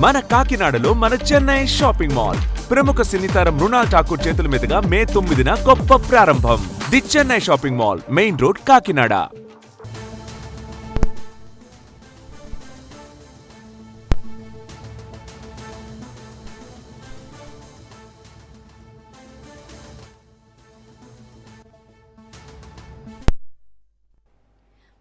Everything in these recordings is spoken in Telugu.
మన కాకినాడలో మన చెన్నై షాపింగ్ మాల్ ప్రముఖ సినీ తారం మృణాల్ ఠాకూర్ చేతుల మీదుగా మే 9న గొప్ప ప్రారంభం. The Chennai shopping mall, main road, Kakinada.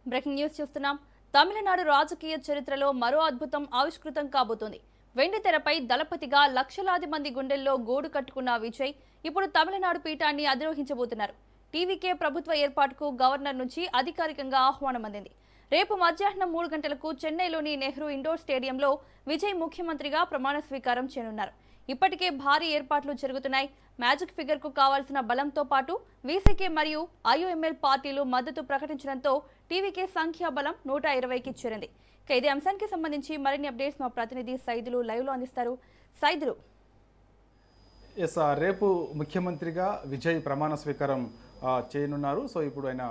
Breaking news చూస్తున్నాం. తమిళనాడు రాజకీయ చరిత్రలో మరో అద్భుతం ఆవిష్కృతం కాబోతోంది. వెండి తెరపై దళపతిగా లక్షలాది మంది గుండెల్లో గూడు కట్టుకున్న విజయ్ ఇప్పుడు తమిళనాడు పీఠాన్ని అధిరోహించబోతున్నారు. టీవీకే ప్రభుత్వ ఏర్పాటుకు గవర్నర్ నుంచి అధికారికంగా ఆహ్వానం అందింది. రేపు మధ్యాహ్నం 3 గంటలకు చెన్నైలోని నెహ్రూ ఇండోర్ స్టేడియంలో విజయ్ ముఖ్యమంత్రిగా ప్రమాణ స్వీకారం చేయనున్నారు. ఇప్పటికే భారీ ఏర్పాట్లు జరుగుతున్నాయి. మ్యాజిక్ ఫిగర్ కు కావాల్సిన బలంతో పాటు వీసీకే మరియు ఐయుఎంఎల్ పార్టీలు మద్దతు ప్రకటించడంతో టీవీకే సంఖ్యాబలం 120కి చేరింది. ఇదే అంశానికి సంబంధించి మరిన్ని అప్డేట్స్ మా ప్రతినిధి సైదులు లైవ్ లో అందిస్తారు. సైదులు, రేపు ముఖ్యమంత్రిగా విజయ్ ప్రమాణ స్వీకారం చేయనున్నారు. సో ఇప్పుడు ఆయన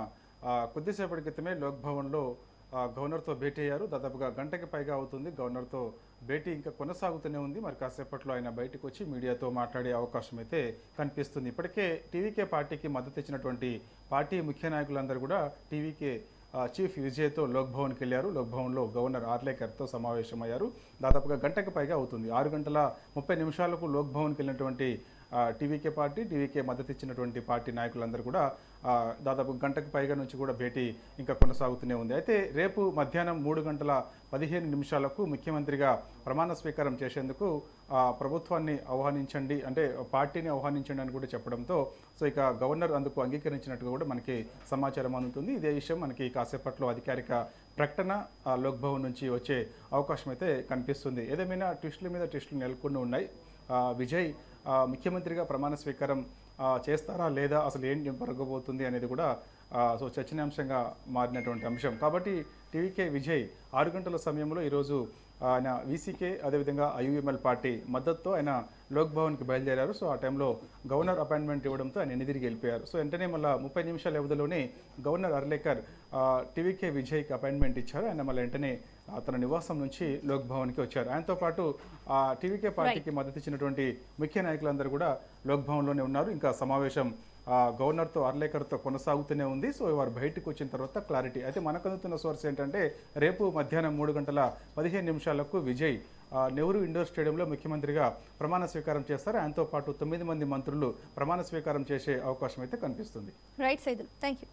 కొద్దిసేపటి క్రితమే లోక్ భవన్లో గవర్నర్తో భేటీ అయ్యారు. దాదాపుగా గంటకి పైగా అవుతుంది గవర్నర్తో భేటీ ఇంకా కొనసాగుతూనే ఉంది. మరి కాసేపట్లో ఆయన బయటకు వచ్చి మీడియాతో మాట్లాడే అవకాశం అయితే కనిపిస్తుంది. ఇప్పటికే టీవీకే పార్టీకి మద్దతు ఇచ్చినటువంటి పార్టీ ముఖ్య నాయకులందరూ కూడా టీవీకే చీఫ్ విజయ్తో లోక్ భవన్కి వెళ్ళారు. లోక్ భవన్లో గవర్నర్ ఆర్లేకర్తో సమావేశమయ్యారు. దాదాపుగా గంటకి పైగా అవుతుంది. 6:30 లోక్ భవన్కి వెళ్ళినటువంటి టీవీకే పార్టీ, టీవీకే మద్దతు ఇచ్చినటువంటి పార్టీ నాయకులందరూ కూడా దాదాపు గంటకు పైగా నుంచి కూడా భేటీ ఇంకా కొనసాగుతూనే ఉంది. అయితే రేపు మధ్యాహ్నం 3:15 ముఖ్యమంత్రిగా ప్రమాణ స్వీకారం చేసేందుకు ప్రభుత్వాన్ని ఆహ్వానించండి, అంటే పార్టీని ఆహ్వానించండి అని కూడా చెప్పడంతో సో ఇక గవర్నర్ అందుకు అంగీకరించినట్టుగా కూడా మనకి సమాచారం అందుతుంది. ఇదే విషయం మనకి కాసేపట్లో అధికారిక ప్రకటన లోక్ భవన్ నుంచి వచ్చే అవకాశం అయితే కనిపిస్తుంది. ఏదేమైనా ట్విస్టుల మీద ట్విస్టులు నెలకొని ఉన్నాయి. విజయ్ ముఖ్యమంత్రిగా ప్రమాణ స్వీకారం చేస్తారా లేదా, అసలు ఏం జరగబోతుంది అనేది కూడా సో చర్చనీయాంశంగా మారినటువంటి అంశం. కాబట్టి టీవీకే విజయ్ 6 గంటల సమయంలో ఈరోజు ఆయన వీసీకే అదేవిధంగా ఐయుఎంఎల్ పార్టీ మద్దతుతో ఆయన లోక్ భవన్కి బయలుదేరారు. సో ఆ టైంలో గవర్నర్ అపాయింట్మెంట్ ఇవ్వడంతో ఆయన ఎన్నిదిరిగి వెళ్ళిపోయారు. సో వెంటనే మళ్ళీ 30 నిమిషాల వ్యవధిలోనే గవర్నర్ అర్లేకర్ టీవీకే విజయ్కి అపాయింట్మెంట్ ఇచ్చారు. ఆయన మళ్ళీ వెంటనే తన నివాసం నుంచి లోక్ భవన్కి వచ్చారు. ఆయనతో పాటు టీవీకే పార్టీకి మద్దతు ఇచ్చినటువంటి ముఖ్య నాయకులందరూ కూడా లోక్ భవన్లోనే ఉన్నారు. ఇంకా సమావేశం గవర్నర్తో అర్లేకర్తో కొనసాగుతూనే ఉంది. సో వారు బయటకు వచ్చిన తర్వాత క్లారిటీ. అయితే మనకు అందుతున్న సోర్స్ ఏంటంటే రేపు మధ్యాహ్నం 3:15 విజయ్ నెహ్రూ ఇండోర్ స్టేడియంలో ముఖ్యమంత్రిగా ప్రమాణ స్వీకారం చేస్తారు. ఆయనతో పాటు 9 మంది మంత్రులు ప్రమాణ స్వీకారం చేసే అవకాశం అయితే కనిపిస్తుంది. Right Saidulu, thank you.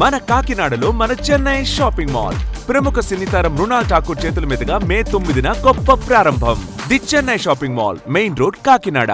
మన కాకినాడలో మన చెన్నై షాపింగ్ మాల్ ప్రముఖ సినీ తారం మృణాల్ ఠాకూర్ చేతుల మీదుగా మే 9న గొప్ప ప్రారంభం. The Chennai shopping mall, main road, Kakinada.